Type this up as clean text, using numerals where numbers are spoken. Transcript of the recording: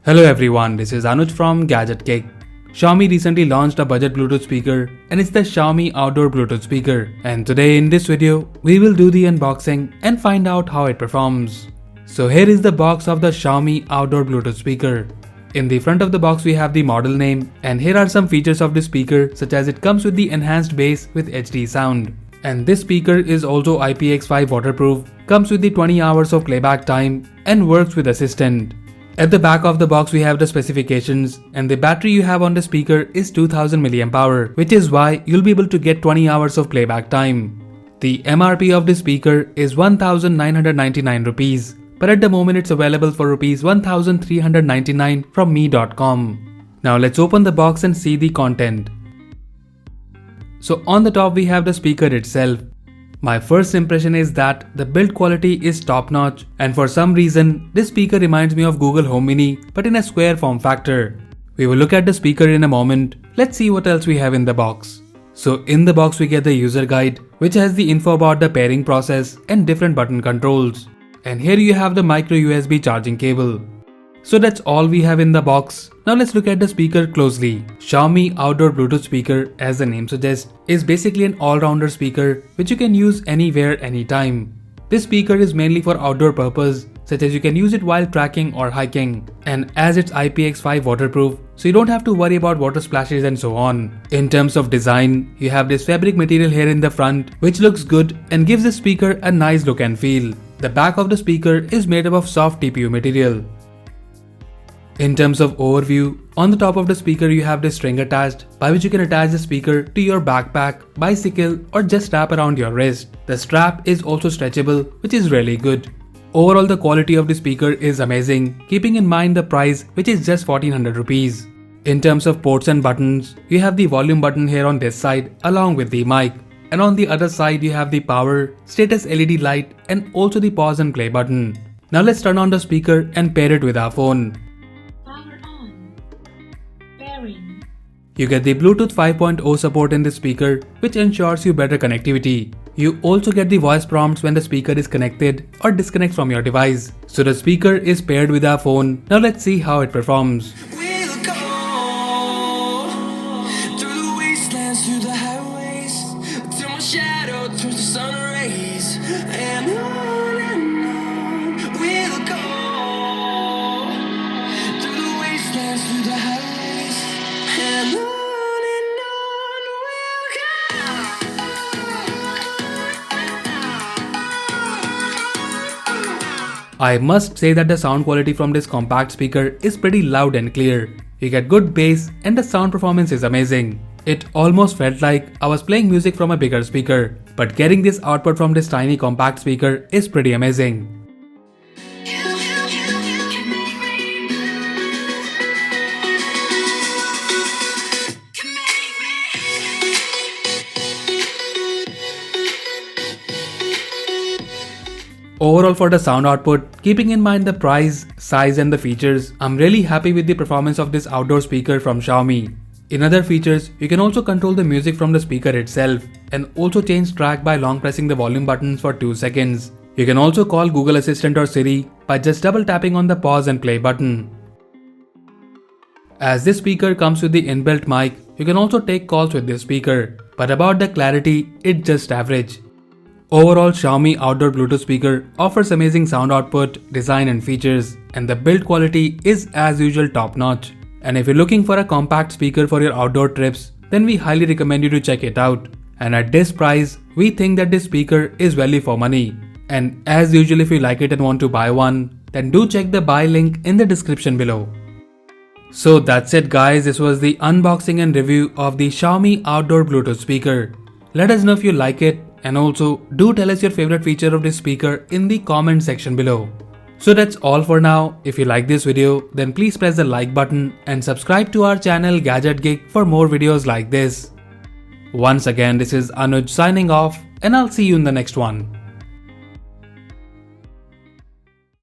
Hello everyone, this is Anuj from Gadget. Xiaomi recently launched a budget Bluetooth speaker and it's the Xiaomi outdoor Bluetooth speaker. And today in this video, we will do the unboxing and find out how it performs. So here is the box of the Xiaomi outdoor Bluetooth speaker. In the front of the box we have the model name, and here are some features of the speaker, such as it comes with the enhanced bass with HD sound. And this speaker is also IPX5 waterproof, comes with the 20 hours of playback time and works with Assistant. At the back of the box we have the specifications, and the battery you have on the speaker is 2000 mAh, which is why you'll be able to get 20 hours of playback time. The MRP of the speaker is 1999 rupees, but at the moment it's available for rupees 1399 from me.com. Now let's open the box and see the content. So on the top we have the speaker itself. My first impression is that the build quality is top notch, and for some reason this speaker reminds me of Google Home Mini but in a square form factor. We will look at the speaker in a moment. Let's see what else we have in the box. So in the box we get the user guide, which has the info about the pairing process and different button controls. And here you have the micro USB charging cable. So that's all we have in the box. Now let's look at the speaker closely. Xiaomi outdoor Bluetooth speaker, as the name suggests, is basically an all-rounder speaker which you can use anywhere, anytime. This speaker is mainly for outdoor purpose, such as you can use it while trekking or hiking. And as it's IPX5 waterproof, so you don't have to worry about water splashes and so on. In terms of design, you have this fabric material here in the front, which looks good and gives the speaker a nice look and feel. The back of the speaker is made up of soft TPU material. In terms of overview, on the top of the speaker you have this string attached, by which you can attach the speaker to your backpack, bicycle or just strap around your wrist. The strap is also stretchable, which is really good. Overall the quality of the speaker is amazing, keeping in mind the price, which is just 1400 rupees. In terms of ports and buttons, you have the volume button here on this side along with the mic. And on the other side you have the power, status LED light and also the pause and play button. Now let's turn on the speaker and pair it with our phone. You get the Bluetooth 5.0 support in the speaker, which ensures you better connectivity. You also get the voice prompts when the speaker is connected or disconnects from your device. So the speaker is paired with our phone. Now let's see how it performs. We'll go through the wastelands, through the highways, till my shadow turns to sun rays, and on we'll go through the wastelands, through the highways, and on we'll go. I must say that the sound quality from this compact speaker is pretty loud and clear. You get good bass and the sound performance is amazing. It almost felt like I was playing music from a bigger speaker, but getting this output from this tiny compact speaker is pretty amazing. Overall for the sound output, keeping in mind the price, size and the features, I'm really happy with the performance of this outdoor speaker from Xiaomi. In other features, you can also control the music from the speaker itself and also change track by long pressing the volume buttons for 2 seconds. You can also call Google Assistant or Siri by just double tapping on the pause and play button. As this speaker comes with the inbuilt mic, you can also take calls with this speaker, but about the clarity, it's just average. Overall, Xiaomi outdoor Bluetooth speaker offers amazing sound output, design and features, and the build quality is as usual top notch. And if you're looking for a compact speaker for your outdoor trips, then we highly recommend you to check it out. And at this price, we think that this speaker is value for money. And as usual, if you like it and want to buy one, then do check the buy link in the description below. So that's it guys, this was the unboxing and review of the Xiaomi outdoor Bluetooth speaker. Let us know if you like it. And also, do tell us your favorite feature of this speaker in the comment section below. So that's all for now. If you like this video, then please press the like button and subscribe to our channel Gadget Geek for more videos like this. Once again, this is Anuj signing off, and I'll see you in the next one.